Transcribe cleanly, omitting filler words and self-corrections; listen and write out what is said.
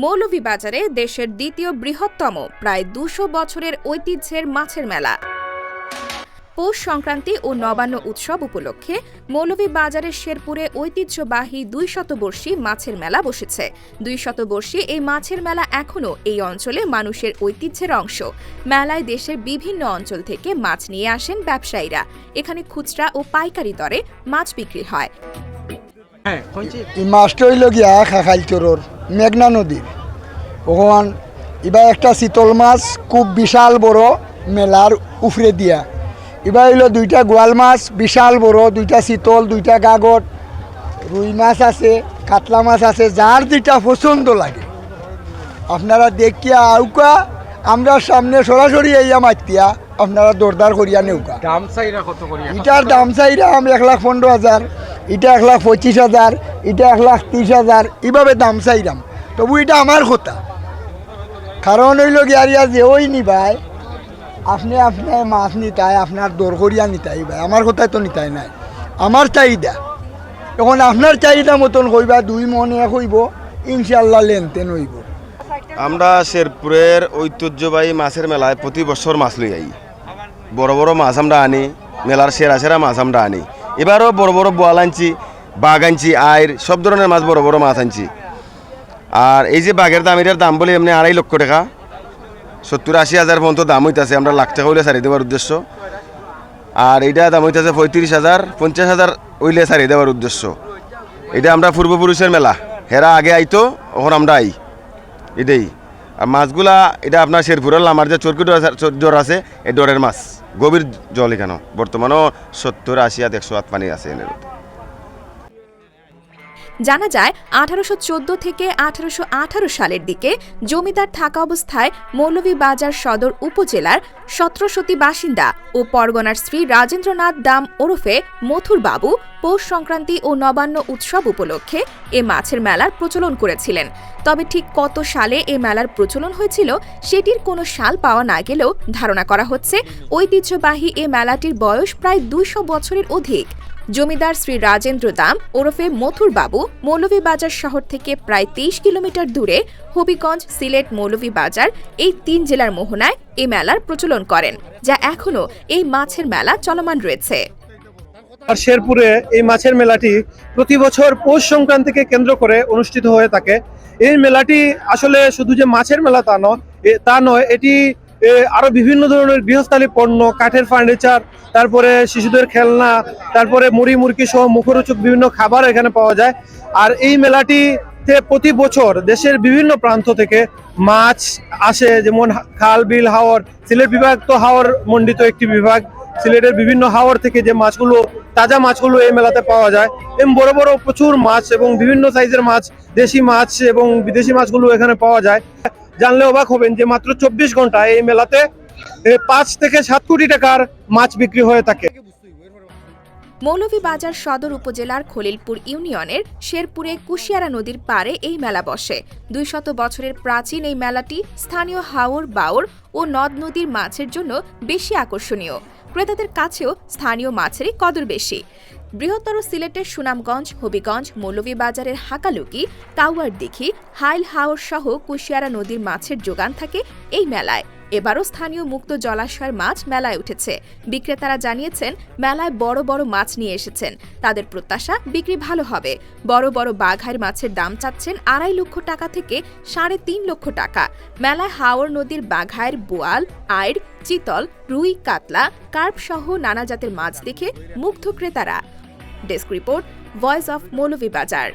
মৌলভীবাজারে দেশের দ্বিতীয় বৃহত্তম প্রায় ২০০ বছরের ঐতিহ্যের মাছের মেলা। পৌষ সংক্রান্তি ও নবান্ন উৎসব উপলক্ষে মৌলভীবাজারের শেরপুরে ঐতিহ্যবাহী ২০০বর্ষী মাছের মেলা বসেছে। ২০০বর্ষী এই মাছের মেলা এখনও এই অঞ্চলে মানুষের ঐতিহ্যের অংশ। মেলায় দেশের বিভিন্ন অঞ্চল থেকে মাছ নিয়ে আসেন ব্যবসায়ীরা। এখানে খুচরা ও পাইকারি দরে মাছ বিক্রি হয়। এই মাছটা হইল গিয়া খাখাইচোরর মেঘনা নদীর ওখান এবার একটা শীতল মাছ খুব বিশাল বড় মেলার উফরে দিয়া। এবার হইল দুইটা গোয়াল মাছ বিশাল বড়, দুইটা শীতল, দুইটা গাগট, রুই মাছ আছে, কাতলা মাছ আছে, যার যেটা পছন্দ লাগে আপনারা দেখিয়া আউকা আমরা সামনে সরাসরি এইয়া মাতিয়া আপনারা দরদার করিয়া নেউকা। এটার দাম চাইরা আমি ১,১৫,০০০, এটা ১,২৫,০০০, এটা ১,৩০,০০০, এইভাবে দাম চাইরাম। তবু এটা আমার কথা, কারণ হইল গিয়ারিয়া যে ওই নিবাই আপনি আপনার মাছ নিতাই আপনার দর করিয়া নিতাই ভাই, আমার কথায় তো নিতাই নাই, আমার চাহিদা। এখন আপনার চাহিদা মতন কইবা ২ মনে হইব, ইনশাল্লাহ লেনদেন হইব। আমরা শেরপুরের ঐতিহ্যবাহী মাছের মেলায় প্রতি বছর মাছ লই আই। বড় বড় মাছ আমরা আনি, মেলার সেরা সেরা মাছ আমরা আনি। এবারও বড় বড় বোয়াল আনছি, বাঘ আনছি, আইর সব ধরনের মাছ, বড় বড় মাছ আনছি। আর এই যে বাঘের দাম, এটার দাম বলে এমনি ২.৫ লক্ষ টাকা, ৭০-৮০ হাজার পর্যন্ত দাম হইতেছে। আমরা লাখ টাকা হইলে ছাড়িয়ে দেওয়ার উদ্দেশ্য। আর এইটা দাম হইতেছে ৩৫,০০০, ৫০,০০০ হইলে ছাড়িয়ে দেওয়ার উদ্দেশ্য। এটা আমরা পূর্বপুরুষের মেলা, হেরা আগে আইতো, ওখানে আমরা আই এটাই। আর মাছগুলা এটা আপনার শেরপুরের আমার যে চরকি ডর আছে, এই ডরের মাছ, গভীর জল এখানে বর্তমানেও ৭০-৮০ হাত ১০০ হাত পানি আছে এর। জানা যায় ১৮১৪ থেকে ১৮১৮ সালের দিকে জমিদার থাকা অবস্থায় মৌলভীবাজার সদর উপজেলার সত্রসতী বাসিন্দা ও পরগনার শ্রী রাজেন্দ্রনাথ দাম ওরফে মথুর বাবু পৌষ সংক্রান্তি ও নবান্ন উৎসব উপলক্ষে এ মাছের মেলার প্রচলন করেছিলেন। তবে ঠিক কত সালে এ মেলার প্রচলন হয়েছিল সেটির কোনো সাল পাওয়া না গেলেও ধারণা করা হচ্ছে ঐতিহ্যবাহী এ মেলাটির বয়স প্রায় ২০০ বছরের অধিক। জমিদার শ্রী রাজেন্দ্র দাম ওরফে মথুর বাবু মৌলভীবাজার শহর থেকে প্রায় ২৩ কিলোমিটার দূরে হবিগঞ্জ, সিলেট, মৌলভীবাজার এই ৩ জেলার মোহনায় এই মেলার প্রচলন করেন, যা এখনও এই মাছের মেলা চলমান রয়েছে। শেরপুরে এই মাছের মেলাটি প্রতি বছর পৌষ সংক্রান্তিকে কেন্দ্র করে অনুষ্ঠিত হয়ে থাকে। এই মেলাটি আসলে শুধু যে মাছের মেলা তা নয়, এটি আরো বিভিন্ন ধরনের গৃহস্থালী পণ্য, কাঠের ফার্নিচার, তারপরে শিশুদের খেলনা, তারপরে মুড়ি মুরগি সহ মুখরোচক বিভিন্ন খাবার এখানে পাওয়া যায়। আর এই মেলাটিতে প্রতি বছর দেশের বিভিন্ন প্রান্ত থেকে মাছ আসে, যেমন খাল, বিল, হাওর। সিলেট বিভাগ তো হাওর মণ্ডিত একটি বিভাগ। সিলেটের বিভিন্ন হাওর থেকে যে মাছগুলো, তাজা মাছগুলো এই মেলাতে পাওয়া যায়। এবং বড় বড় প্রচুর মাছ এবং বিভিন্ন সাইজের মাছ, দেশি মাছ এবং বিদেশি মাছগুলো এখানে পাওয়া যায়। জানলে অবাক হবেন যে মাত্র ২৪ ঘন্টায় এই মেলাতে ৫ থেকে ৭ কোটি টাকার মাছ বিক্রি হয়ে থাকে। মৌলভীবাজার সদর উপজেলার খলিলপুর ইউনিয়নের শেরপুরে কুশিয়ারা নদীর পাড়ে এই মেলা বসে। ২০০ বছরের প্রাচীন এই মেলাটি স্থানীয় হাওর, বাওর ও নদ নদীর মাছের জন্য বেশি আকর্ষণীয়। ক্রেতাদের কাছেও স্থানীয় মাছেরই কদর বেশি। বৃহত্তর সিলেটের সুনামগঞ্জ, হবিগঞ্জ, মৌলভীবাজারের হাকালুকি, কাউয়ারদিঘি, হাইল হাওর সহ কুশিয়ারা নদীর মাছের যোগান থাকে এই মেলায়। এবারও স্থানীয় মুক্ত জলাশয়ের মাছ মেলায় উঠেছে। বিক্রেতারা জানিয়েছেন মেলায় বড় বড় মাছ নিয়ে এসেছেন। তাদের প্রত্যাশা বিক্রি ভালো হবে। বড় বড় বাঘাইর মাছের দাম চাচ্ছেন ২.৫ লক্ষ টাকা থেকে ৩.৫ লক্ষ টাকা। মেলায় হাওর নদীর বাঘাইর, বোয়াল, আইড়, চিতল, রুই, কাতলা, কার্প সহ নানা জাতের মাছ দেখে মুগ্ধ ক্রেতারা। Desk report, voice of Moulvibazar.